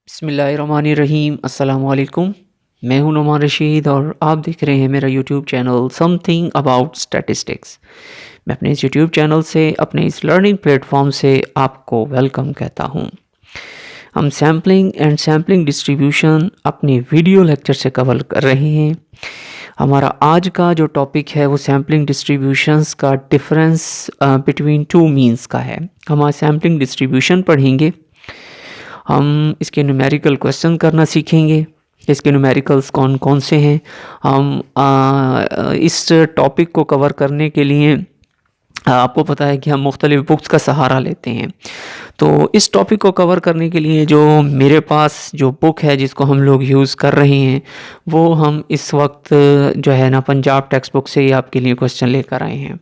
बिस्मिल्लाहिर्रहमानिर्रहीम अस्सलामुअलैकुम। मैं हूं नुमान रशीद और आप देख रहे हैं मेरा YouTube channel something about statistics. मैं अपने इस यूट्यूब चैनल से अपने इस लर्निंग प्लेटफॉर्म से आपको वेलकम कहता हूं। हम सैम्पलिंग एंड सैम्पलिंग डिस्ट्रीब्यूशन अपने वीडियो लेक्चर से कवर कर रहे हैं। हमारा आज का जो टॉपिक है वो सैम्पलिंग डिस्ट्रीब्यूशंस का डिफरेंस बिटवीन टू मीन्स का है। हम आज सैम्पलिंग डिस्ट्रीब्यूशन पढ़ेंगे। हम इसके न्यूमेरिकल क्वेश्चन करना सीखेंगे। इसके न्यूमेरिकल्स कौन कौन से हैं। हम इस टॉपिक को कवर करने के लिए आपको पता है कि हम मुख्तलिफ़ बुक्स का सहारा लेते हैं। तो इस टॉपिक को कवर करने के लिए जो मेरे पास जो बुक है जिसको हम लोग यूज़ कर रहे हैं वो हम इस वक्त जो है ना पंजाब टेक्स्ट बुक से ही आपके लिए क्वेश्चन लेकर आए हैं।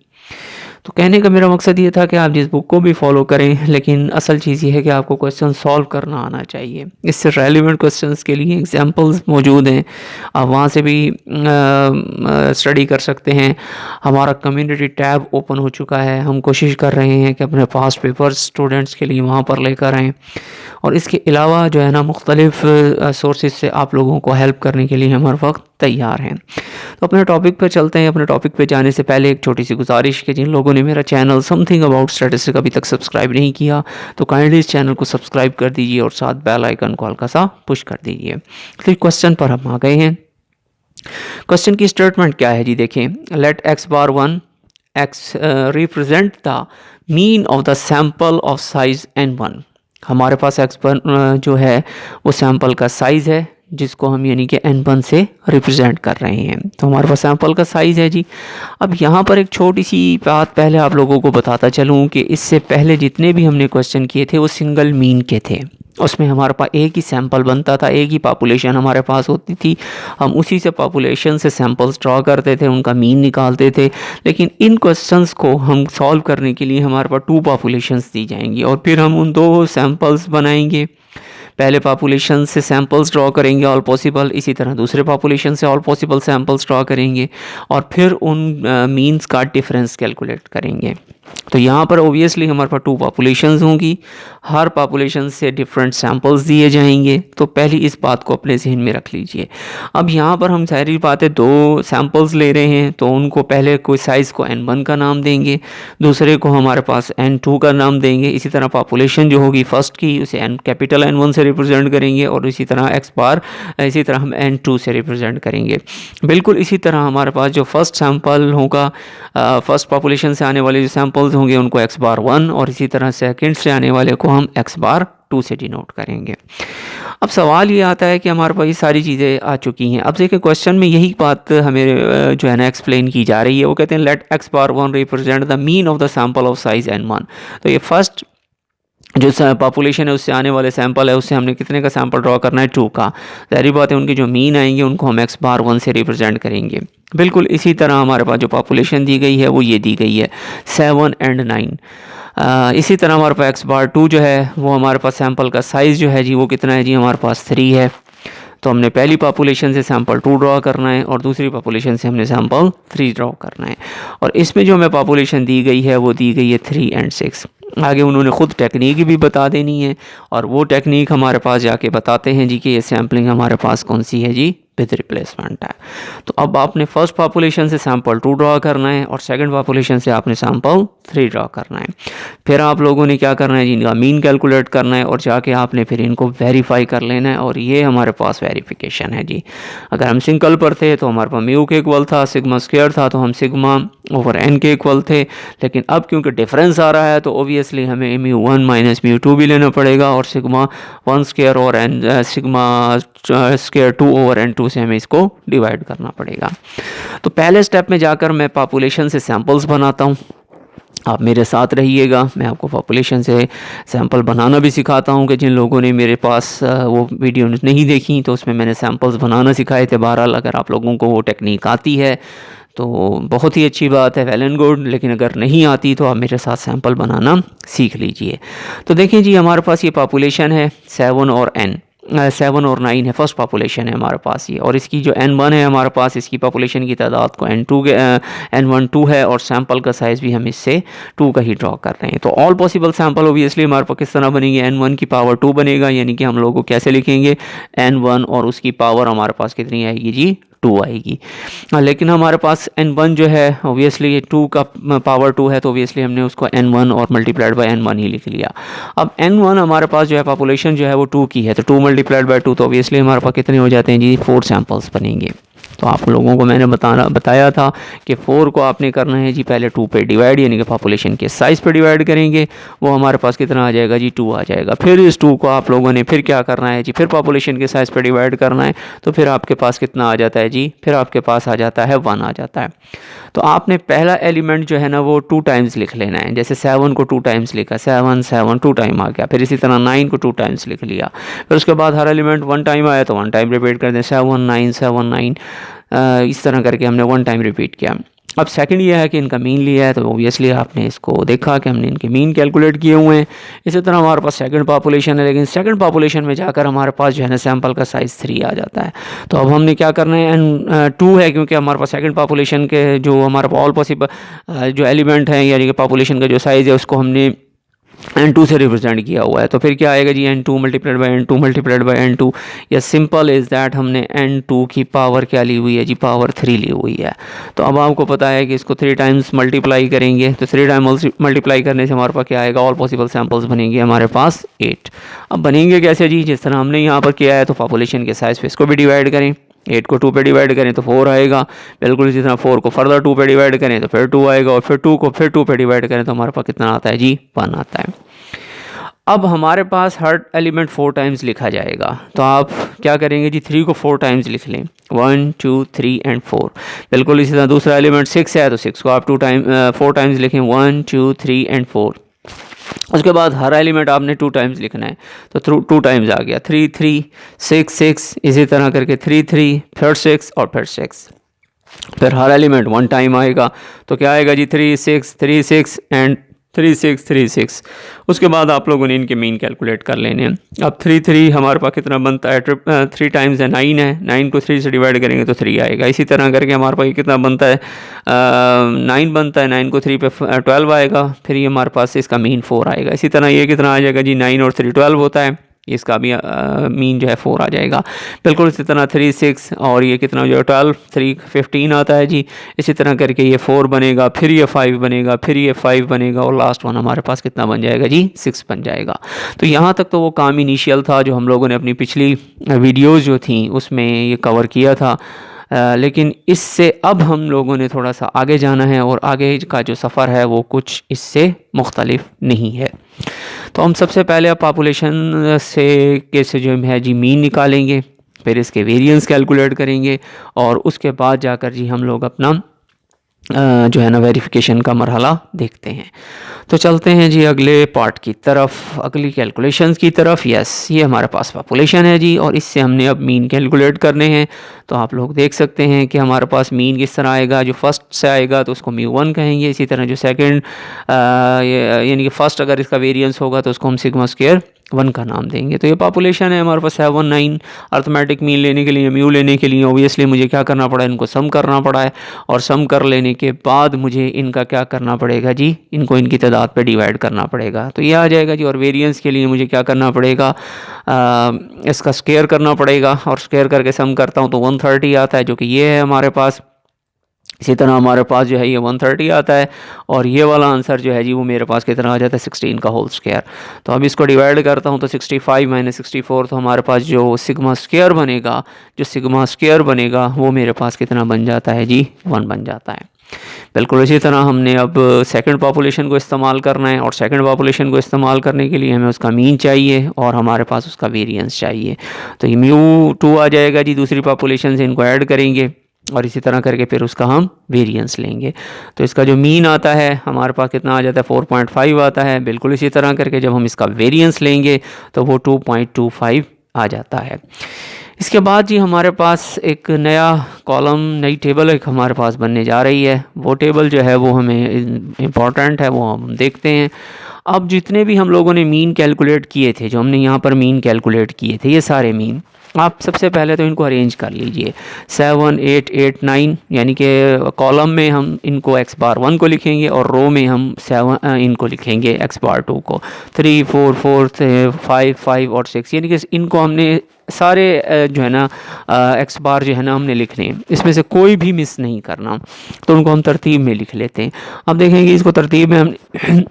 तो कहने का मेरा मकसद ये था कि आप जिस बुक को भी फॉलो करें, लेकिन असल चीज़ ये है कि आपको क्वेश्चन सॉल्व करना आना चाहिए। इससे रेलिवेंट क्वेश्चंस के लिए एग्जांपल्स मौजूद हैं, आप वहाँ से भी स्टडी कर सकते हैं। हमारा कम्युनिटी टैब ओपन हो चुका है। हम कोशिश कर रहे हैं कि अपने पास्ट पेपर्स स्टूडेंट्स के लिए वहाँ पर लेकर आएँ और इसके अलावा जो है ना मुख्तलिफ़ सोर्सेज से आप लोगों को हेल्प करने के लिए हम हर वक्त तैयार हैं। तो अपने टॉपिक पर चलते हैं। अपने टॉपिक पे जाने से पहले एक छोटी सी गुजारिश कि जिन लोगों ने मेरा चैनल समथिंग अबाउट स्टैटिस्टिक्स अभी तक सब्सक्राइब नहीं किया तो काइंडली इस चैनल को सब्सक्राइब कर दीजिए और साथ बेल आइकन को हल्का सा पुश कर दीजिए। तो क्वेश्चन पर हम आ गए हैं। क्वेश्चन की स्टेटमेंट क्या है जी, देखें। Let X bar one X represent the mean of the sample of size n1। हमारे पास एक्स जो है वो सैंपल का साइज़ है जिसको हम यानी कि n1 से रिप्रेजेंट कर रहे हैं। तो हमारे पास सैंपल का साइज़ है जी। अब यहाँ पर एक छोटी सी बात पहले आप लोगों को बताता चलूँ कि इससे पहले जितने भी हमने क्वेश्चन किए थे वो सिंगल मीन के थे। उसमें हमारे पास एक ही सैंपल बनता था, एक ही पॉपुलेशन हमारे पास होती थी। हम उसी से पॉपुलेशन से सैंपल्स ड्रॉ करते थे, उनका मीन निकालते थे। लेकिन इन क्वेश्चंस को हम सॉल्व करने के लिए हमारे पास 2 पॉपुलेशंस दी जाएंगी और फिर हम उन 2 सैंपल्स बनाएंगे। पहले पॉपुलेशन से सैंपल्स ड्रॉ करेंगे ऑल पॉसिबल, इसी तरह दूसरे पॉपुलेशन से ऑल पॉसिबल सैंपल्स ड्रॉ करेंगे और फिर उन मीन्स का डिफरेंस कैलकुलेट करेंगे। तो यहाँ पर ओबियसली हमारे पास 2 पॉपुलेशंस होंगी, हर पॉपुलेशन से डिफरेंट सैंपल्स दिए जाएंगे। तो पहली इस बात को अपने जहन में रख लीजिए। अब यहाँ पर हम सारी बातें 2 सैंपल्स ले रहे हैं तो उनको पहले कोई साइज़ को n1 का नाम देंगे, दूसरे को हमारे पास n2 का नाम देंगे। इसी तरह पॉपुलेशन जो होगी फर्स्ट की उसे कैपिटल N1 से रिप्रेजेंट करेंगे और इसी तरह एक्स बार इसी तरह हम n2 से रिप्रेजेंट करेंगे। बिल्कुल इसी तरह हमारे पास जो फर्स्ट सैंपल होगा, फर्स्ट पॉपुलेशन से आने वाले जो सैंपल्स होंगे उनको एक्स बार 1 और इसी तरह सेकंड से आने वाले को हम एक्स बार 2 से डिनोट करेंगे। अब सवाल ये आता है कि हमारे पास ये सारी चीज़ें आ चुकी हैं। अब देखिए क्वेश्चन में यही बात हमें जो है ना एक्सप्लेन की जा रही है। वो कहते हैं let X bar 1 represent the mean of the sample of size n1। तो ये फर्स्ट जो पॉपुलेशन है उससे आने वाले सैंपल है उससे हमने कितने का सैंपल ड्रॉ करना है 2 का। ज़ाहिर बात है उनके जो मीन आएंगे उनको हम एक्स बार 1 से रिप्रेजेंट करेंगे। बिल्कुल इसी तरह हमारे पास जो पॉपुलेशन दी गई है वो ये दी गई है 7 और 9। इसी तरह हमारे पास एक्स बार 2 जो है वो हमारे पास सैंपल का साइज़ जो है जी वो कितना है जी, हमारे पास 3 है। तो हमने पहली पॉपुलेशन से सैंपल 2 ड्रॉ करना है और दूसरी पॉपुलेशन से हमने सैंपल 3 ड्रॉ करना है। और इसमें जो हमें पॉपुलेशन दी गई है वो दी गई है 3 और 6। आगे उन्होंने ख़ुद टेक्निक भी बता देनी है और वो टेक्निक हमारे पास जाके बताते हैं जी कि ये सैम्पलिंग हमारे पास कौन सी है जी, विद रिप्लेसमेंट है। तो अब आपने फर्स्ट पॉपुलेशन से सैंपल 2 ड्रॉ करना है और सेकंड पॉपुलेशन से आपने सैंपल 3 ड्रॉ करना है। फिर आप लोगों ने क्या करना है जी, इनका मीन कैलकुलेट करना है और जाके आपने फिर इनको वेरीफाई कर लेना है और ये हमारे पास वेरिफिकेशन है जी। अगर हम सिंगल पर थे तो हमारे पास म्यू के इक्वल था, सिग्मा स्क्वायर था तो हम सिग्मा ओवर n के इक्वल थे। लेकिन अब क्योंकि डिफरेंस आ रहा है तो ओबियसली हमें म्यू1 माइनस म्यू2 भी लेना पड़ेगा और सिग्मा 1 स्क्वायर और n sigma square 2 over n2 से हमें इसको डिवाइड करना पड़ेगा। तो पहले स्टेप में जाकर मैं पॉपुलेशन से सैंपल्स बनाता हूँ। आप मेरे साथ रहिएगा, मैं आपको पॉपुलेशन से सैंपल बनाना भी सिखाता हूँ कि जिन लोगों ने मेरे पास वो वीडियो नहीं देखी तो उसमें मैंने सैंपल्स बनाना सिखाए थे। बहरहाल अगर आप लोगों को वो टेक्निक आती है तो बहुत ही अच्छी बात है, वेल एंड गुड। लेकिन अगर नहीं आती तो आप मेरे साथ सैंपल बनाना सीख लीजिए। तो देखें जी हमारे पास ये पॉपुलेशन है 7 और n 7 और 9 है, फर्स्ट पॉपुलेशन है हमारे पास ये, और इसकी जो N1 है हमारे पास, इसकी पॉपुलेशन की तादाद को N2 के N1 2 है, और सैम्पल का साइज़ भी हम इससे 2 का ही ड्रॉ कर रहे हैं। तो ऑल पॉसिबल सैम्पल ओबियसली हमारे पास किस तरह बनेंगे, N1 की पावर 2 बनेगा, यानी कि हम लोग को कैसे लिखेंगे, N1 और उसकी पावर हमारे पास कितनी आएगी जी, 2 आएगी। लेकिन हमारे पास N1 जो है ओबियसली 2 का पावर 2 है, तो ओबियसली हमने उसको N1 और मल्टीप्लाइड बाय N1 ही लिख लिया। अब N1 हमारे पास जो है पॉपुलेशन जो है वो 2 की है, तो 2 मल्टीप्लाइड बाय 2, तो ओबियसली हमारे पास कितने हो जाते हैं जी, 4 सैम्पल्स बनेंगे। तो आप लोगों को मैंने बताया था कि 4 को आपने करना है जी पहले 2 पे डिवाइड, यानी कि पॉपुलेशन के साइज़ पे डिवाइड करेंगे, वो हमारे पास कितना आ जाएगा जी, 2 आ जाएगा। फिर इस 2 को आप लोगों ने फिर क्या करना है जी, फिर पॉपुलेशन के साइज़ पे डिवाइड करना है, तो फिर आपके पास कितना आ जाता है जी, फिर आपके पास आ जाता है 1 आ जाता है। तो आपने पहला एलिमेंट जो है ना वो 2 टाइम्स लिख लेना है, जैसे 7 को 2 टाइम्स लिखा, 7 7 2 टाइम आ गया, फिर इसी तरह 9 को 2 टाइम्स लिख लिया, फिर उसके बाद हर एलिमेंट 1 टाइम आया तो 1 टाइम रिपीट कर दें, 7 9 7 9, इस तरह करके हमने 1 टाइम रिपीट किया। अब सेकंड ये है कि इनका मीन लिया है, तो ओबियसली आपने इसको देखा कि हमने इनके मीन कैलकुलेट किए हुए हैं। इसी तरह हमारे पास सेकंड पॉपुलेशन है, लेकिन सेकंड पॉपुलेशन में जाकर हमारे पास जो है ना सैंपल का साइज़ 3 आ जाता है। तो अब हमने क्या करना है, N2 है, क्योंकि हमारे पास सेकंड पॉपुलेशन के जो हमारे पास ऑल पॉसिबल जो एलिमेंट हैं, यानी कि पॉपुलेशन का जो साइज़ है उसको हमने N2 से रिप्रेजेंट किया हुआ है। तो फिर क्या आएगा जी, N2 multiplied by N2 multiplied by N2, या सिंपल इज़ दैट हमने N2 की पावर क्या ली हुई है जी, पावर 3 ली हुई है। तो अब आपको पता है कि इसको 3 टाइम्स मल्टीप्लाई करेंगे, तो 3 टाइम्स मल्टीप्लाई करने से हमारे पास क्या आएगा, ऑल पॉसिबल सैम्पल्स बनेंगे हमारे पास 8। अब बनेंगे कैसे जी, जिस तरह हमने यहाँ पर किया है, तो पॉपुलेशन के साइज़ पे इसको भी डिवाइड करें, 8 को 2 पे डिवाइड करें तो 4 आएगा, बिल्कुल इसी तरह 4 को फर्दर 2 पे डिवाइड करें तो फिर 2 आएगा, और फिर 2 को फिर 2 पे डिवाइड करें तो हमारे पास कितना आता है जी, 1 आता है। अब हमारे पास हर एलिमेंट 4 टाइम्स लिखा जाएगा, तो आप क्या करेंगे जी, 3 को 4 टाइम्स लिख लें, 1 2 3 एंड 4। बिल्कुल इसी तरह दूसरा एलिमेंट 6 है, तो 6 को आप 4 टाइम्स लिखें, 1 2 3 एंड 4। उसके बाद हर एलिमेंट आपने 2 टाइम्स लिखना है, तो 2 टाइम्स आ गया, 3 3 6 6, इसी तरह करके 3 3 फिर 6 और फिर 6। फिर हर एलिमेंट 1 टाइम आएगा, तो क्या आएगा जी, 3 6 एंड 3 6 3 6। उसके बाद आप लोगों ने इनके मीन कैलकुलेट कर लेने हैं। अब 3 3 हमारे पास कितना बनता है, 3 टाइम्स है 9 है, 9 को 3 से डिवाइड करेंगे तो 3 आएगा। इसी तरह करके हमारे पास कितना बनता है, 9 बनता है, 9 को 3 पे 12 आएगा, फिर ये हमारे पास इसका मीन 4 आएगा। इसी तरह ये कितना आ जाएगा जी, 9 और 3 12 होता है, इसका भी मीन जो है 4 आ जाएगा। बिल्कुल इसी तरह 3 6, और ये कितना जो है 12 3 15 आता है जी। इसी तरह करके ये 4 बनेगा, फिर ये 5 बनेगा, फिर ये 5 बनेगा, और लास्ट वन हमारे पास कितना बन जाएगा जी, 6 बन जाएगा। तो यहाँ तक तो वो काम इनिशियल था जो हम लोगों ने अपनी पिछली वीडियोज़ जो थी उसमें ये कवर किया था। लेकिन इससे अब हम लोगों ने थोड़ा सा आगे जाना है, और आगे का जो सफ़र है वो कुछ इससे मुख्तलिफ नहीं है। तो हम सबसे पहले अब पॉपुलेशन से जो है जी मीन निकालेंगे, फिर इसके वेरिएंस कैलकुलेट करेंगे, और उसके बाद जाकर जी हम लोग अपना जो है ना वेरिफिकेशन का मरहला देखते हैं। तो चलते हैं जी अगले पार्ट की तरफ, अगली कैलकुलेशंस की तरफ। यस, ये हमारे पास पॉपुलेशन है जी, और इससे हमने अब मीन कैलकुलेट करने हैं। तो आप लोग देख सकते हैं कि हमारे पास मीन किस तरह आएगा, जो फर्स्ट से आएगा तो उसको μ1 कहेंगे, इसी तरह जो सेकंड यानी कि फर्स्ट अगर इसका वेरिएंस होगा तो उसको हम सिग्मा स्क्वायर 1 का नाम देंगे। तो ये पॉपुलेशन है हमारे पास 7 9। अर्थमेटिक मीन लेने के लिए, म्यू लेने के लिए ओबियसली मुझे क्या करना पड़ा है, इनको सम करना पड़ा है, और सम कर लेने के बाद मुझे इनका क्या करना पड़ेगा जी, इनको इनकी तादाद पे डिवाइड करना पड़ेगा, तो ये आ जाएगा जी। और वेरिएंस के लिए मुझे क्या करना पड़ेगा, इसका स्क्वायर करना पड़ेगा, और स्क्वायर करके सम करता हूँ तो 130 आता है, जो कि ये है हमारे पास। इसी तरह हमारे पास जो है ये 130 आता है, और ये वाला आंसर जो है जी वो मेरे पास कितना आ जाता है, 16 का होल स्क्वायर। तो अब इसको डिवाइड करता हूँ तो 65 माइनस 64, तो हमारे पास जो सिग्मा स्क्वायर बनेगा, वो मेरे पास कितना बन जाता है जी, 1 बन जाता है। बिल्कुल इसी तरह हमने अब सेकंड पॉपुलेशन को इस्तेमाल करना है, और सेकंड पॉपुलेशन को इस्तेमाल करने के लिए हमें उसका मीन चाहिए, और हमारे पास उसका वेरिएंस चाहिए। तो ये μ2 आ जाएगा जी, दूसरी पॉपुलेशन से इनको ऐड करेंगे, और इसी तरह करके फिर उसका हम वेरिएंस लेंगे। तो इसका जो मीन आता है हमारे पास कितना आ जाता है, 4.5 आता है। बिल्कुल इसी तरह करके जब हम इसका वेरिएंस लेंगे तो वो 2.25 आ जाता है। इसके बाद जी हमारे पास एक नया कॉलम, नई टेबल एक हमारे पास बनने जा रही है। वो टेबल जो है वो हमें इम्पॉर्टेंट है, वो हम देखते हैं। अब जितने भी हम लोगों ने मीन कैलकुलेट किए थे, जो हमने यहाँ पर मीन कैलकुलेट किए थे, ये सारे मीन आप सबसे पहले तो इनको अरेंज कर लीजिए 7 8 8 9, यानी कि कॉलम में हम इनको x बार 1 को लिखेंगे और रो में हम 7 इनको लिखेंगे x बार 2 को, 3 4 4 5 5 और 6, यानी कि इनको हमने सारे जो है ना एक्स बार जो है ना हमने लिखने हैं, इसमें से कोई भी मिस नहीं करना। तो उनको हम तरतीब में लिख लेते हैं। अब देखेंगे इसको तरतीब में हम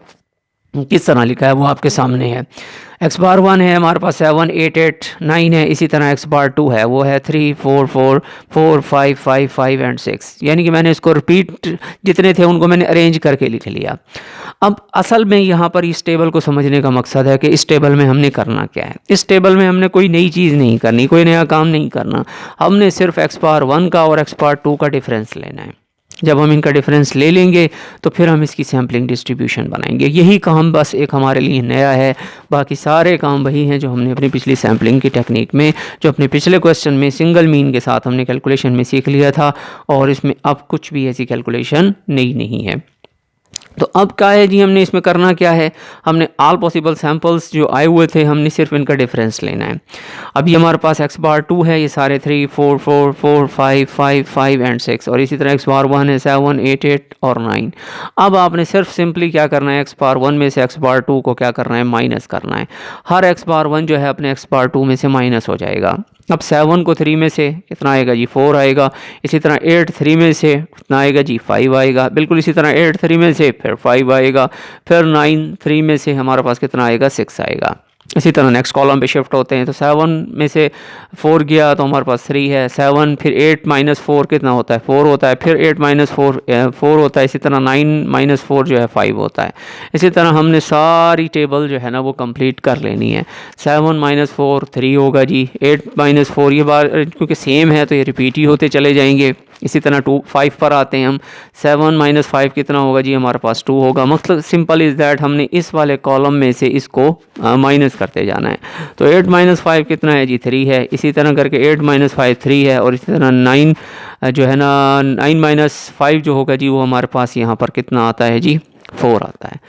किस तरह लिखा है वो आपके सामने है। एक्स बार 1 है हमारे पास 7 8 8 9 है, इसी तरह एक्स बार 2 है वो है 3 4 4 4 5 5 5 एंड 6, यानी कि मैंने इसको रिपीट जितने थे उनको मैंने अरेंज करके लिख लिया। अब असल में यहाँ पर इस टेबल को समझने का मकसद है कि इस टेबल में हमने करना क्या है। इस टेबल में हमने कोई नई चीज़ नहीं करनी, कोई नया काम नहीं करना, हमने सिर्फ एक्स बार 1 का और एक्स बार 2 का डिफरेंस लेना है। जब हम इनका डिफरेंस ले लेंगे तो फिर हम इसकी सैम्पलिंग डिस्ट्रीब्यूशन बनाएंगे। यही काम बस एक हमारे लिए नया है, बाकी सारे काम वही हैं जो हमने अपनी पिछली सैम्पलिंग की टेक्निक में, जो अपने पिछले क्वेश्चन में सिंगल मीन के साथ हमने कैलकुलेशन में सीख लिया था, और इसमें अब कुछ भी ऐसी कैलकुलेशन नई नहीं है। तो अब क्या है जी, हमने इसमें करना क्या है, हमने ऑल पॉसिबल सैम्पल्स जो आए हुए थे हमने सिर्फ इनका डिफरेंस लेना है। अभी हमारे पास एक्स बार 2 है, ये सारे 3 4 4 4 5 5 5 एंड 6, और इसी तरह एक्स बार 1 है 7 8 8 और 9। अब आपने सिर्फ सिंपली क्या करना है, एक्स बार 1 में से एक्स बार 2 को क्या करना है, माइनस करना है। हर एक्स बार 1 जो है अपने एक्स बार 2 में से माइनस हो जाएगा। अब 7 को 3 में से कितना आएगा जी, 4 आएगा। इसी तरह 8 3 में से कितना आएगा जी, 5 आएगा। बिल्कुल इसी तरह 8 3 में से फिर 5 आएगा। फिर 9 3 में से हमारे पास कितना आएगा, 6 आएगा। इसी तरह नेक्स्ट कॉलम पे शिफ्ट होते हैं, तो 7 में से 4 गया तो हमारे पास 3 है। 7 फिर 8 माइनस 4 कितना होता है, 4 होता है। फिर 8 माइनस 4 4 होता है। इसी तरह 9 माइनस 4 जो है 5 होता है। इसी तरह हमने सारी टेबल जो है ना वो कंप्लीट कर लेनी है। 7 माइनस 4 3 होगा जी। 8 माइनस 4 ये बार क्योंकि सेम है तो ये रिपीट ही होते चले जाएंगे। इसी तरह 2 5 पर आते हैं हम। 7 माइनस 5 कितना होगा जी, हमारे पास 2 होगा। मतलब सिंपल इज़ दैट, हमने इस वाले कॉलम में से इसको माइनस करते जाना है। तो 8 माइनस 5 कितना है जी, 3 है। इसी तरह करके 8 माइनस 5 3 है। और इसी तरह 9 जो है ना 9 माइनस 5 जो होगा जी वो हमारे पास यहाँ पर कितना आता है जी, 4 आता है।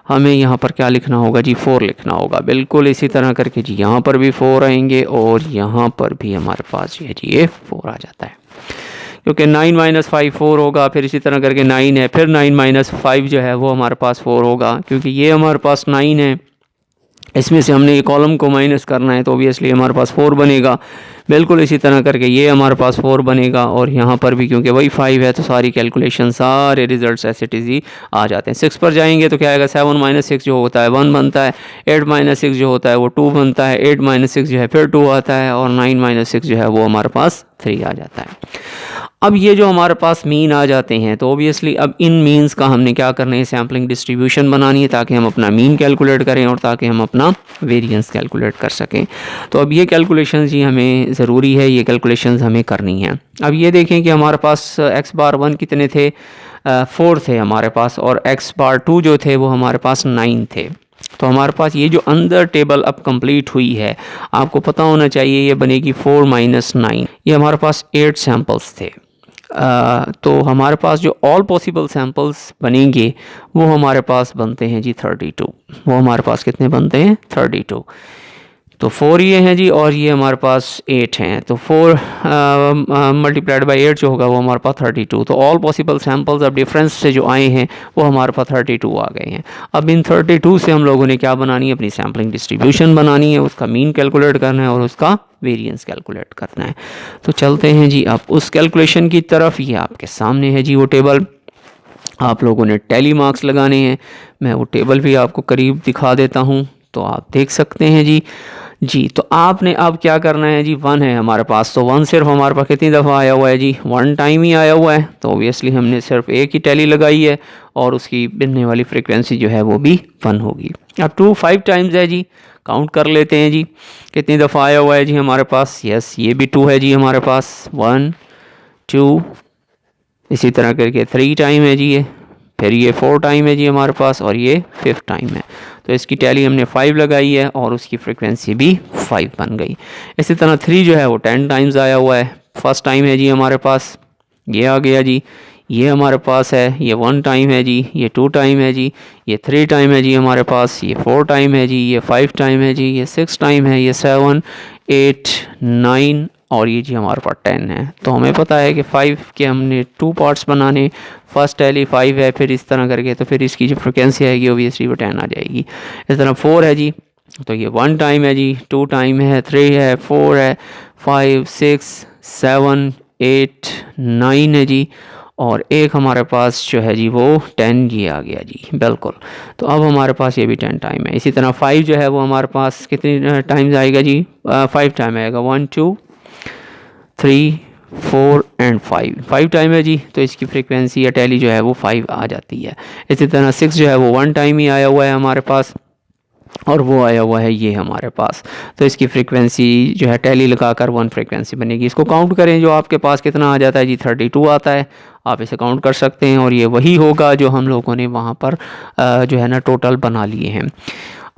हमें यहाँ पर क्या लिखना होगा जी, 4 लिखना होगा। बिल्कुल इसी तरह करके जी यहाँ पर भी 4 आएंगे और यहाँ पर भी हमारे पास जो है जी ये 4 आ जाता है, क्योंकि 9 माइनस 5 4 होगा। फिर इसी तरह करके 9 है, फिर 9 माइनस 5 जो है वो हमारे पास 4 होगा, क्योंकि ये हमारे पास 9 है, इसमें से हमने ये कॉलम को माइनस करना है तो ऑब्वियसली हमारे पास 4 बनेगा। बिल्कुल इसी तरह करके ये हमारे पास 4 बनेगा, और यहाँ पर भी क्योंकि वही 5 है तो सारी कैलकुलेशन सारे रिजल्ट्स ऐसे ही आ जाते हैं। 6 पर जाएंगे तो क्या आएगा, 7 माइनस 6 जो होता है 1 बनता है। 8 माइनस 6 जो होता है वो 2 बनता है। 8 माइनस 6 जो है फिर 2 आता है, और 9 माइनस 6 जो है वो हमारे पास 3 आ जाता है। अब ये जो हमारे पास मीन आ जाते हैं तो ऑब्वियसली अब इन मीन्स का हमने क्या करना है, सैम्पलिंग डिस्ट्रीब्यूशन बनानी है ताकि हम अपना मीन कैलकुलेट करें और ताकि हम अपना वेरिएंस कैलकुलेट कर सकें। तो अब ये कैलकुलेशंस ही हमें ज़रूरी है, ये कैलकुलेशंस हमें करनी है। अब ये देखें कि हमारे पास एक्स बार 1 कितने थे, 4 थे हमारे पास, और एक्स बार 2 जो थे वो हमारे पास 9 थे। तो हमारे पास ये जो अंदर टेबल अब कंप्लीट हुई है, आपको पता होना चाहिए ये बनेगी 4 माइनस 9। ये हमारे पास 8 सैम्पल्स थे। तो हमारे पास जो ऑल पॉसिबल सैम्पल्स बनेंगे वो हमारे पास बनते हैं जी 32। वो हमारे पास कितने बनते हैं, 32। तो 4 ये हैं जी, और ये हमारे पास 8 हैं। तो 4 मल्टीप्लाइड बाई 8 जो होगा वो हमारे पास 32। तो ऑल पॉसिबल सैम्पल्स अब डिफरेंस से जो आए हैं वो हमारे पास 32 आ गए हैं। अब इन 32 से हम लोगों ने क्या बनानी है, अपनी सैम्पलिंग डिस्ट्रीब्यूशन बनानी है, उसका मीन कैलकुलेट करना है और उसका वेरिएंस कैलकुलेट करना है। तो चलते हैं जी अब उस कैलकुलेशन की तरफ। ये आपके सामने है जी वो टेबल, आप लोगों ने टैली मार्क्स लगाने हैं। मैं वो टेबल भी आपको करीब दिखा देता हूँ तो आप देख सकते हैं जी। तो आपने अब क्या करना है जी, 1 है हमारे पास, तो 1 सिर्फ हमारे पास कितनी दफ़ा आया हुआ है जी, 1 टाइम ही आया हुआ है। तो ऑब्वियसली हमने सिर्फ एक ही टैली लगाई है और उसकी बनने वाली फ्रीक्वेंसी जो है वो भी 1 होगी। अब 2 5 टाइम्स है जी, काउंट कर लेते हैं जी कितनी दफ़ा आया हुआ है जी हमारे पास। यस, ये भी 2 है जी हमारे पास, 1 2, इसी तरह करके 3 टाइम है जी ये, फिर ये 4 टाइम है जी हमारे पास, और ये 5th टाइम है। तो इसकी टैली हमने 5 लगाई है और उसकी फ्रीक्वेंसी भी 5 बन गई। इसी तरह 3 जो है वो 10 टाइम्स आया हुआ है। फर्स्ट टाइम है जी हमारे पास, ये आ गया जी। ये हमारे पास है, ये 1 टाइम है जी, ये 2 टाइम है जी, ये 3 टाइम है जी हमारे पास, ये 4 टाइम है जी, ये 5 टाइम है जी, ये 6 टाइम है, ये 7 8 9 और ये जी हमारे पास 10 है। तो हमें पता है कि 5 के हमने 2 पार्ट्स बनाने, फर्स्ट टैली 5 है, फिर इस तरह करके तो फिर इसकी जो फ्रिक्वेंसी आएगी ओबियसली वो 10 आ जाएगी। इस तरह 4 है जी, तो ये 1 टाइम है जी, 2 टाइम है, 3 है, 4 है, 5 6 7 8 9 है जी, और एक हमारे पास जो है जी वो 10 ये आ गया जी, बिल्कुल। तो अब हमारे पास ये भी 10 टाइम है। इसी तरह 5 जो है वो हमारे पास कितनी टाइम्स आएगा जी, 5 टाइम आएगा, 1 2 3 4 एंड 5 टाइम है जी, तो इसकी फ्रीक्वेंसी या टैली जो है वो 5 आ जाती है। इसी तरह 6 जो है वो 1 टाइम ही आया हुआ है हमारे पास, और वो आया हुआ है ये हमारे पास, तो इसकी फ्रीक्वेंसी जो है टैली लगाकर 1 फ्रीक्वेंसी बनेगी। इसको काउंट करें, जो आपके पास कितना आ जाता है जी, 32 आता है। आप इसे काउंट कर सकते हैं और ये वही होगा जो हम लोगों ने वहाँ पर जो है ना टोटल बना लिए हैं।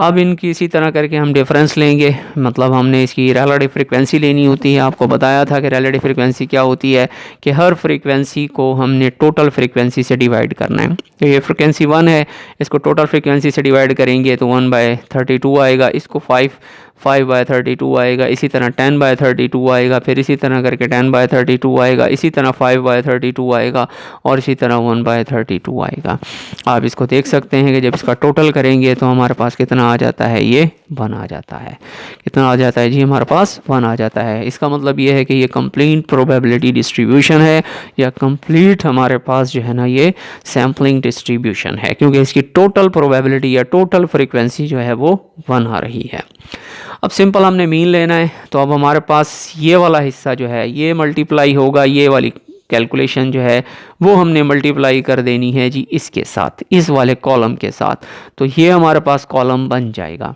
अब इनकी इसी तरह करके हम डिफरेंस लेंगे, मतलब हमने इसकी रिलेटिव फ्रीक्वेंसी लेनी होती है। आपको बताया था कि रिलेटिव फ्रीक्वेंसी क्या होती है, कि हर फ्रीक्वेंसी को हमने टोटल फ्रीक्वेंसी से डिवाइड करना है। तो ये फ्रीक्वेंसी 1 है, इसको टोटल फ्रीक्वेंसी से डिवाइड करेंगे तो 1/32 आएगा, इसको 5/32 आएगा, इसी तरह 10/32 आएगा, फिर इसी तरह करके 10/32 आएगा, इसी तरह 5/32 आएगा, और इसी तरह 1/32 आएगा। आप इसको देख सकते हैं कि जब इसका टोटल करेंगे तो हमारे पास कितना आ जाता है, ये 1 आ जाता है। कितना आ जाता है जी, हमारे पास 1 आ जाता है। इसका मतलब ये है कि ये कंप्लीट प्रोबेबिलिटी डिस्ट्रीब्यूशन है, या कंप्लीट हमारे पास जो है ना ये सैम्पलिंग डिस्ट्रीब्यूशन है, क्योंकि इसकी टोटल प्रोबेबिलिटी या टोटल फ्रीक्वेंसी जो है वो 1 आ रही है। अब सिंपल हमने मीन लेना है, तो अब हमारे पास ये वाला हिस्सा जो है ये मल्टीप्लाई होगा, ये वाली कैलकुलेशन जो है वो हमने मल्टीप्लाई कर देनी है जी इसके साथ, इस वाले कॉलम के साथ, तो ये हमारे पास कॉलम बन जाएगा।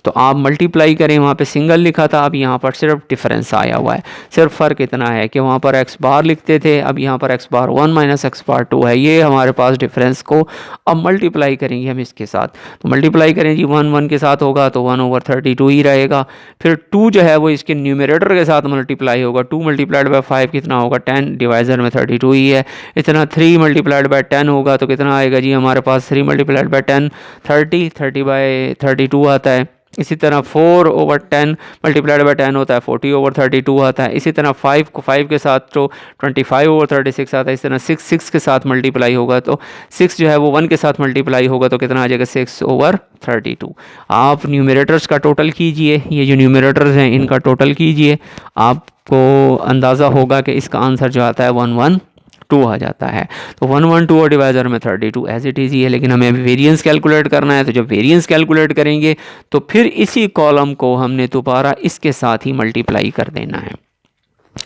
तो आप मल्टीप्लाई करें, वहाँ पे सिंगल लिखा था, अब यहाँ पर सिर्फ डिफरेंस आया हुआ है। सिर्फ फ़र्क इतना है कि वहाँ पर एक्स बार लिखते थे, अब यहाँ पर एक्स बार 1 माइनस एक्स बार 2 है। ये हमारे पास डिफरेंस को अब मल्टीप्लाई करेंगे हम इसके साथ, तो मल्टीप्लाई करें जी 1 1 के साथ होगा तो 1/32 ही रहेगा। फिर 2 जो है वो इसके न्यूमरेटर के साथ मल्टीप्लाई होगा, 2 मल्टीप्लाइड बाई 5 कितना होगा, 10, डिवाइज़र में 32 ही है। इतना 3 मल्टीप्लाइड बाई 10 होगा तो कितना आएगा जी हमारे पास, 3 मल्टीप्लाइड बाई 10 30/32 आता है। इसी तरह 4/10 मल्टीप्लाइड बाई 10 होता है, 40/32 आता है। इसी तरह 5 को 5 के साथ तो 25/36 आता है। इस तरह 6 के साथ मल्टीप्लाई होगा तो 6 जो है वो 1 के साथ मल्टीप्लाई होगा तो कितना आ जाएगा, 6/32। आप न्यूमरेटर्स का टोटल कीजिए, ये जो न्यूमरेटर्स हैं इनका टोटल कीजिए, आपको अंदाज़ा होगा कि इसका आंसर जो आता है 112 आ जाता है। तो 112 और डिवाइज़र में 32 एज इट इज़ ही है, लेकिन हमें अभी वेरिएंस कैलकुलेट करना है। तो जब वेरिएंस कैलकुलेट करेंगे तो फिर इसी कॉलम को हमने दोबारा इसके साथ ही मल्टीप्लाई कर देना है।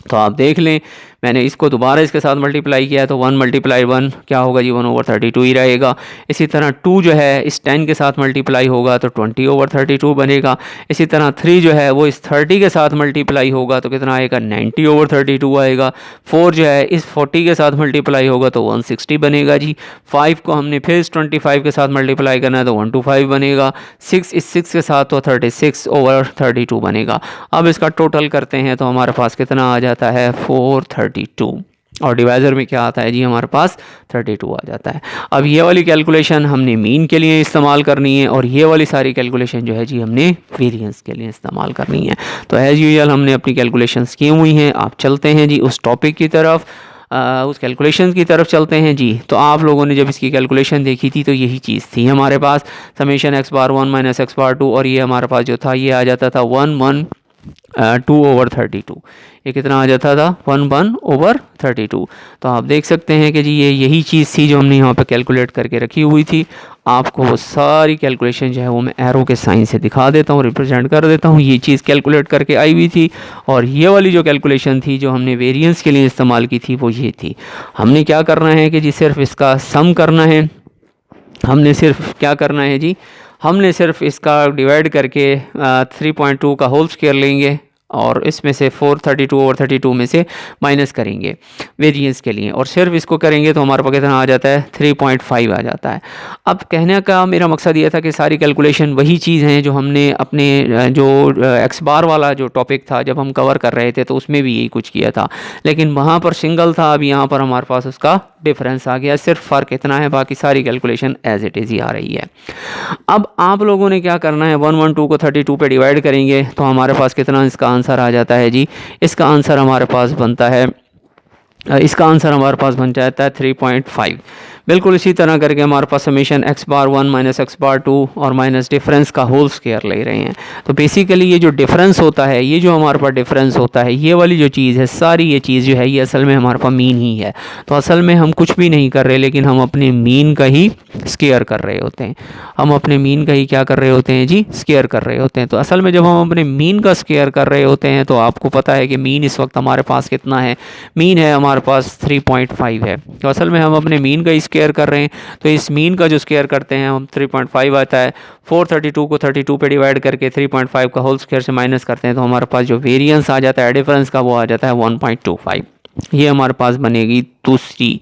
तो आप देख लें, मैंने इसको दोबारा इसके साथ मल्टीप्लाई किया है तो 1 × 1 क्या होगा जी, 1/32 ही रहेगा। इसी तरह 2 जो है इस 10 के साथ मल्टीप्लाई होगा तो 20/32 बनेगा। इसी तरह 3 जो है वो इस 30 के साथ मल्टीप्लाई होगा तो कितना आएगा, 90/32 आएगा। 4 जो है इस 40 के साथ मल्टीप्लाई होगा तो 160 बनेगा जी। 5 को हमने फिर इस 25 के साथ मल्टीप्लाई करना है तो 125 बनेगा। 6 इस 6 के साथ तो 36/32 बनेगा। अब इसका टोटल करते हैं तो हमारे पास कितना आ जाता है, 432, और डिवाइज़र में क्या आता है जी हमारे पास 32 आ जाता है। अब ये वाली कैलकुलेशन हमने मीन के लिए इस्तेमाल करनी है, और ये वाली सारी कैलकुलेशन जो है जी हमने वेरिएंस के लिए इस्तेमाल करनी है। तो एज़ यूजुअल हमने अपनी कैलकुलेशंस की हुई हैं। आप चलते हैं जी उस टॉपिक की तरफ, उस कैलकुलेशन की तरफ चलते हैं जी। तो आप लोगों ने जब इसकी कैलकुलेशन देखी थी तो यही चीज़ थी हमारे पास, summation x bar 1 minus x बार 2, और ये हमारे पास जो था ये आ जाता था 1/2/32। ये कितना आ जाता था, 1/32। तो आप देख सकते हैं कि जी ये यही चीज़ थी जो हमने यहाँ पे कैलकुलेट करके रखी हुई थी। आपको वो सारी कैलकुलेशन जो है वो मैं एरो के साइन से दिखा देता हूँ, रिप्रेजेंट कर देता हूँ। ये चीज़ कैलकुलेट करके आई हुई थी, और ये वाली जो कैलकुलेशन थी जो हमने वेरिएंस के लिए इस्तेमाल की थी वो ये थी। हमने क्या करना है कि जी सिर्फ इसका सम करना है। हमने सिर्फ क्या करना है जी, हमने सिर्फ इसका डिवाइड करके 3.2 का होल स्क्वायर लेंगे, और इसमें से 432/32 में से माइनस करेंगे वेरिएंस के लिए, और सिर्फ इसको करेंगे तो हमारे पास कितना आ जाता है, 3.5 आ जाता है। अब कहने का मेरा मकसद ये था कि सारी कैलकुलेशन वही चीज़ हैं जो हमने अपने जो एक्स बार वाला जो टॉपिक था जब हम कवर कर रहे थे तो उसमें भी यही कुछ किया था, लेकिन वहाँ पर सिंगल था, अब यहाँ पर हमारे पास उसका डिफरेंस आ गया, सिर्फ फ़र्क इतना है, बाकी सारी कैलकुलेशन एज इट इज़ ही आ रही है। अब आप लोगों ने क्या करना है, 112 को 32 पे डिवाइड करेंगे तो हमारे पास कितना इसका आंसर आ जाता है जी। इसका आंसर हमारे पास बनता है, इसका आंसर हमारे पास बन जाता है 3.5। बिल्कुल इसी तरह करके हमारे पास summation x bar 1 minus x बार 2 और माइनस डिफरेंस का होल स्क्वायर ले रहे हैं। तो बेसिकली ये जो डिफरेंस होता है, ये जो हमारे पास डिफरेंस होता है, ये वाली जो चीज़ है, सारी ये चीज़ जो है ये असल में हमारे पास मीन ही है। तो असल में हम कुछ भी नहीं कर रहे, लेकिन हम अपने मीन का ही स्क्वायर कर रहे होते हैं। हम अपने मीन का ही क्या कर रहे होते हैं जी, स्क्वायर कर रहे होते हैं। तो असल में जब हम अपने मीन का स्क्वायर कर रहे होते हैं तो आपको पता है कि मीन इस वक्त हमारे पास कितना है, मीन है हमारे पास 3.5 है। तो असल में हम अपने मीन का ही स्क्वायर कर रहे हैं, तो इस मीन का जो स्क्वायर करते हैं हम 3.5 आता है। 432 को 32 पे डिवाइड करके 3.5 का होल स्क्वायर से माइनस करते हैं तो हमारे पास जो वेरिएंस आ जाता है डिफरेंस का, वो आ जाता है 1.25। ये हमारे पास बनेगी दूसरी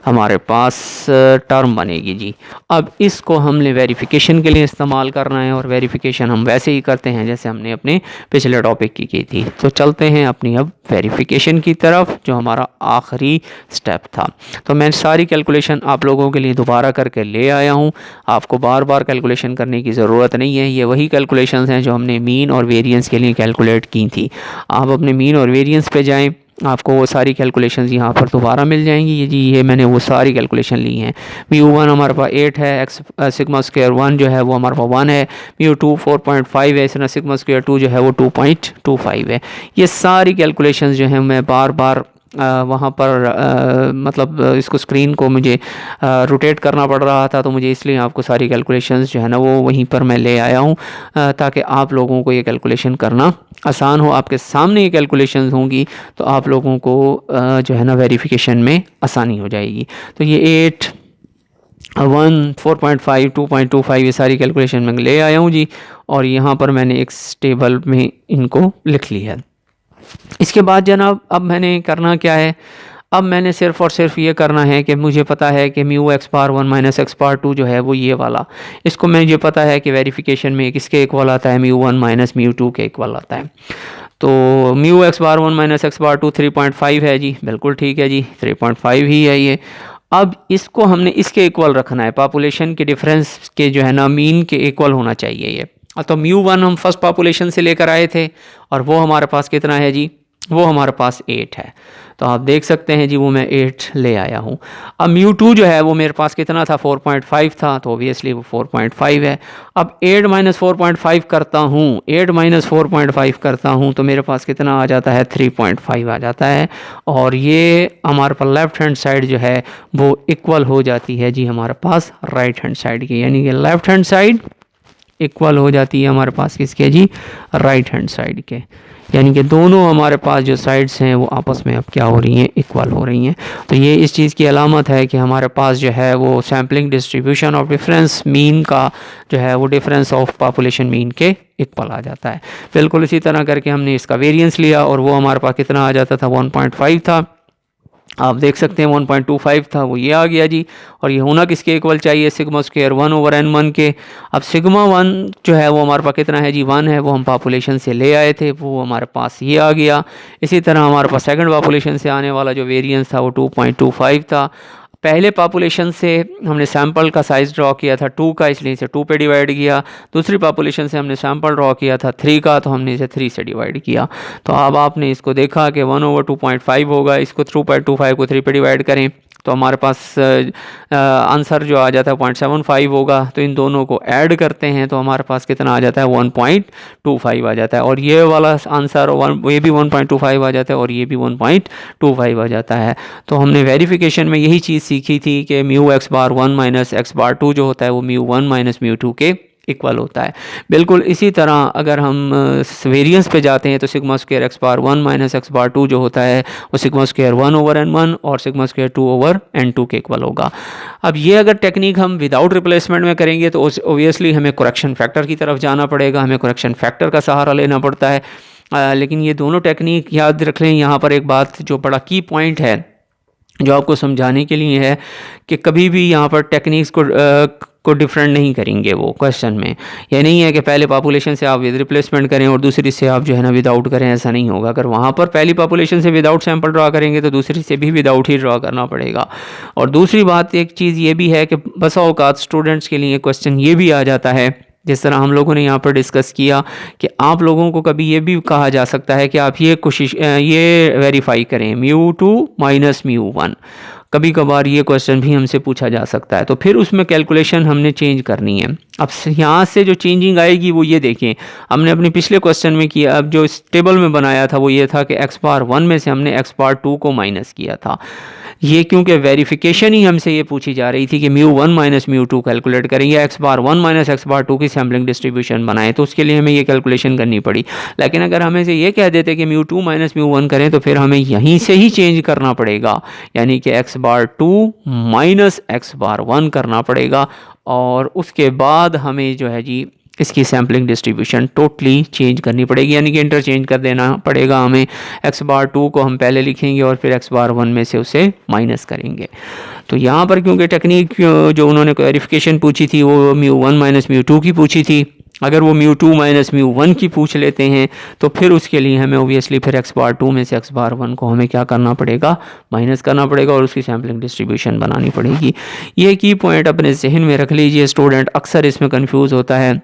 हमारे पास टर्म बनेगी जी। अब इसको हमने वेरिफिकेशन के लिए इस्तेमाल करना है, और वेरिफिकेशन हम वैसे ही करते हैं जैसे हमने अपने पिछले टॉपिक की थी। तो चलते हैं अपनी अब वेरिफिकेशन की तरफ, जो हमारा आखिरी स्टेप था। तो मैं सारी कैलकुलेशन आप लोगों के लिए दोबारा करके ले आया हूँ, आपको बार बार कैलकुलेशन करने की ज़रूरत नहीं है। ये वही कैलकुलेशंस हैं जो हमने मीन और वेरिएंस के लिए कैलकुलेट की थी। आप अपने मीन और वेरिएंस पे जाएँ, आपको वो सारी कैलकुलेशंस यहाँ पर दोबारा मिल जाएंगी। ये जी, ये मैंने वो सारी कैलकुलेशन ली हैं। μ1 हमारे पास 8 है, एक्स सिग्मा स्क्वायर 1 जो है वो हमारे पास 1 है, μ2 4.5 है, इस तरह सिग्मा स्क्वायर 2 जो है वो 2.25 है। ये सारी कैलकुलेशंस जो हैं मैं बार बार वहाँ पर मतलब इसको स्क्रीन को मुझे रोटेट करना पड़ रहा था, तो मुझे इसलिए आपको सारी कैलकुलेशंस जो है ना वो वहीं पर मैं ले आया हूँ, ताकि आप लोगों को ये कैलकुलेशन करना आसान हो। आपके सामने ये कैलकुलेशंस होंगी तो आप लोगों को जो है ना वेरिफिकेशन में आसानी हो जाएगी। तो ये 8 1 4.5 2.25 ये सारी कैलकुलेशन मैं ले आया हूँ जी, और यहाँ पर मैंने एक टेबल में इनको लिख लिया है। इसके बाद जनाब अब मैंने करना क्या है, अब मैंने सिर्फ़ और सिर्फ ये करना है कि मुझे पता है कि mu x bar 1 minus x बार 2 जो है वो ये वाला, इसको मुझे पता है कि वेरिफिकेशन में किसके इक्वल आता है, μ1 माइनस μ2 के इक्वल आता है। तो mu x bar 1 minus x बार 2 3.5 है जी, बिल्कुल ठीक है जी, 3.5 ही है ये। अब इसको हमने इसके इक्वल रखना है, पॉपुलेशन के डिफरेंस के जो है ना मीन के इक्वल होना चाहिए ये। तो μ1 हम फर्स्ट पॉपुलेशन से लेकर आए थे, और वो हमारे पास कितना है जी, वो हमारे पास 8 है। तो आप देख सकते हैं जी वो मैं 8 ले आया हूँ। अब μ2 जो है वो मेरे पास कितना था, 4.5 था, तो ऑब्वियसली वो 4.5 है। अब 8 माइनस 4.5 करता हूँ, 8 माइनस 4.5 करता हूँ तो मेरे पास कितना आ जाता है, 3.5 आ जाता है। और ये हमारे पास लेफ़्ट हैंड साइड जो है वो इक्वल हो जाती है जी हमारे पास राइट हैंड साइड की, यानी कि लेफ़्ट हैंड साइड इक्वल हो जाती है हमारे पास किसके जी, राइट हैंड साइड के। यानी कि दोनों हमारे पास जो साइड्स हैं वो आपस में अब क्या हो रही हैं, इक्वल हो रही हैं। तो ये इस चीज़ की अलामत है कि हमारे पास जो है वो sampling distribution of difference mean का जो है वो डिफरेंस ऑफ पॉपुलेशन मीन के इक्वल आ जाता है। बिल्कुल इसी तरह करके हमने इसका वेरिएंस लिया, और वो हमारे पास कितना आ जाता था, 1.5 था। आप देख सकते हैं 1.25 था, वो ये आ गया जी। और ये होना किसके इक्वल चाहिए, सिग्मा स्क्वायर 1/n1 के। अब सिग्मा 1 जो है वो हमारे पास कितना है जी, 1 है, वो हम पॉपुलेशन से ले आए थे, वो हमारे पास ये आ गया। इसी तरह हमारे पास सेकंड पॉपुलेशन से आने वाला जो वेरिएंस था वो 2.25 था। पहले पॉपुलेशन से हमने सैम्पल का साइज़ ड्रॉ किया था 2 का, इसलिए इसे 2 पे डिवाइड किया। दूसरी पॉपुलेशन से हमने सैम्पल ड्रॉ किया था 3 का, तो हमने इसे 3 से डिवाइड किया। तो अब आपने इसको देखा कि 1/2.5 होगा, इसको 2.25 को 3 पे डिवाइड करें तो हमारे पास आंसर जो आ जाता है 0.75 होगा। तो इन दोनों को ऐड करते हैं तो हमारे पास कितना आ जाता है, 1.25 आ जाता है। और ये वाला आंसर ये भी 1.25 आ जाता है, और ये भी 1.25 आ जाता है। तो हमने वेरिफिकेशन में यही चीज़ सीखी थी कि mu x bar 1 minus x बार 2 जो होता है वो μ1 माइनस μ2 के इक्वल होता है। बिल्कुल इसी तरह अगर हम वेरिएंस पे जाते हैं तो sigma square x bar 1 minus x बार 2 जो होता है वो सिग्मा स्क्वायर 1/n1 और सिग्मा स्क्वायर 2/n2 के इक्वल होगा। अब ये अगर टेक्निक हम विदाउट रिप्लेसमेंट में करेंगे तो ओबियसली हमें करेक्शन फैक्टर की तरफ जाना पड़ेगा, हमें करेक्शन फैक्टर का सहारा लेना पड़ता है। लेकिन ये दोनों टेक्निक याद रख लें। यहाँ पर एक बात जो बड़ा की पॉइंट है जो आपको समझाने के लिए है कि कभी भी यहाँ पर टेक्निक्स को डिफरेंट नहीं करेंगे वो क्वेश्चन में। ये नहीं है कि पहले पॉपुलेशन से आप विद रिप्लेसमेंट करें और दूसरी से आप जो है ना विदाउट करें, ऐसा नहीं होगा। अगर वहाँ पर पहली पॉपुलेशन से विदाउट सैंपल ड्रा करेंगे तो दूसरी से भी विदाउट ही ड्रा करना पड़ेगा। और दूसरी बात एक चीज़ ये भी है कि बसा औकात स्टूडेंट्स के लिए क्वेश्चन ये भी आ जाता है, जिस तरह हम लोगों ने यहाँ पर डिस्कस किया कि आप लोगों को कभी ये भी कहा जा सकता है कि आप ये वेरीफाई करें μ2 माइनस μ1। कभी कभार ये क्वेश्चन भी हमसे पूछा जा सकता है, तो फिर उसमें कैलकुलेशन हमने चेंज करनी है। अब यहाँ से जो चेंजिंग आएगी वो ये देखें, हमने अपने पिछले क्वेश्चन में किया, अब जो इस टेबल में बनाया था वो ये था कि x⁴ 1 में से हमने x⁴ 2 को माइनस किया था। ये क्योंकि वेरिफिकेशन ही हमसे ये पूछी जा रही थी कि μ1 माइनस μ2 कैलकुलेट करेंगे, x⁴ 1 माइनस x⁴ 2 की सैम्पलिंग डिस्ट्रीब्यूशन बनाएं, तो उसके लिए हमें ये कैलकुलेशन करनी पड़ी। लेकिन अगर हमें से ये कह देते कि μ2 माइनस μ1 करें तो फिर हमें यहीं से ही चेंज करना पड़ेगा, यानी कि x⁴ 2 माइनस x⁴ 1 करना पड़ेगा। और उसके बाद हमें जो है जी इसकी सैम्पलिंग डिस्ट्रीब्यूशन टोटली चेंज करनी पड़ेगी, यानी कि इंटरचेंज कर देना पड़ेगा हमें। x⁴ 2 को हम पहले लिखेंगे और फिर x⁴ 1 में से उसे माइनस करेंगे। तो यहाँ पर क्योंकि टेक्निक जो उन्होंने वेरिफिकेशन पूछी थी वो μ1 माइनस μ2 की पूछी थी, अगर वो μ2 माइनस μ1 की पूछ लेते हैं तो फिर उसके लिए हमें ओबियसली फिर x⁴ 2 में से x⁴ 1 को हमें क्या करना पड़ेगा, माइनस करना पड़ेगा और उसकी सैम्पलिंग डिस्ट्रीब्यूशन बनानी पड़ेगी। ये की पॉइंट अपने जहन में रख लीजिए, स्टूडेंट अक्सर इसमें कन्फ्यूज़ होता है।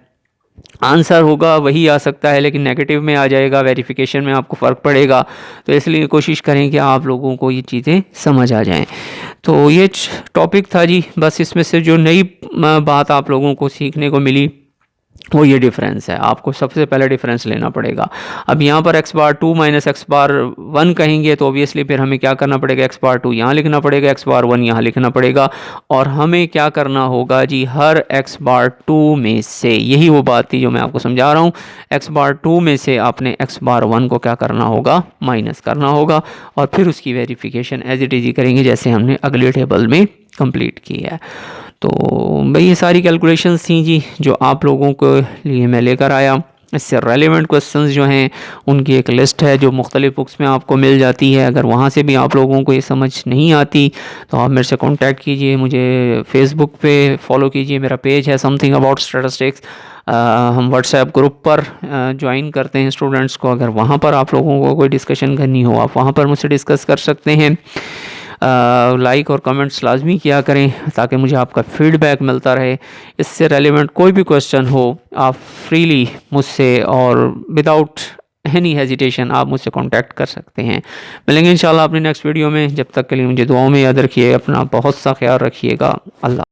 आंसर होगा वही आ सकता है लेकिन नेगेटिव में आ जाएगा, वेरिफिकेशन में आपको फ़र्क पड़ेगा, तो इसलिए कोशिश करें कि आप लोगों को ये चीज़ें समझ आ जाएं। तो ये टॉपिक था जी, बस इसमें से जो नई बात आप लोगों को सीखने को मिली वो ये डिफरेंस है। आपको सबसे पहले डिफरेंस लेना पड़ेगा। अब यहाँ पर x⁴ 2 माइनस x⁴ 1 कहेंगे तो ऑब्वियसली फिर हमें क्या करना पड़ेगा, x⁴ 2 यहाँ लिखना पड़ेगा, x⁴ 1 यहाँ लिखना पड़ेगा। और हमें क्या करना होगा जी, हर x⁴ 2 में से, यही वो बात थी जो मैं आपको समझा रहा हूँ, x⁴ 2 में से आपने x⁴ 1 को क्या करना होगा, माइनस करना होगा। और फिर उसकी वेरिफिकेशन एज इट इज़ ही करेंगे जैसे हमने अगले टेबल में कंप्लीट की है। तो भाई ये सारी कैलकुलेशंस थी जी जो आप लोगों के लिए मैं लेकर आया। इससे रेलिवेंट क्वेश्चंस जो हैं उनकी एक लिस्ट है जो मुख्तलिफ बुक्स में आपको मिल जाती है। अगर वहाँ से भी आप लोगों को ये समझ नहीं आती तो आप मेरे से कांटेक्ट कीजिए, मुझे फेसबुक पे फॉलो कीजिए, मेरा पेज है समथिंग अबाउट स्टैटिस्टिक्स। हम व्हाट्सएप ग्रुप पर ज्वाइन करते हैं स्टूडेंट्स को, अगर वहाँ पर आप लोगों को कोई डिस्कशन करनी हो आप वहाँ पर मुझसे डिस्कस कर सकते हैं। लाइक और कमेंट्स लाजमी किया करें ताकि मुझे आपका फीडबैक मिलता रहे। इससे रेलिवेंट कोई भी क्वेश्चन हो आप फ्रीली मुझसे और विदाउट एनी हेजिटेशन आप मुझसे कांटेक्ट कर सकते हैं। मिलेंगे इंशाल्लाह अपनी नेक्स्ट वीडियो में, जब तक के लिए मुझे दुआओं में याद रखिए, अपना बहुत सा ख्याल रखिएगा। अल्लाह।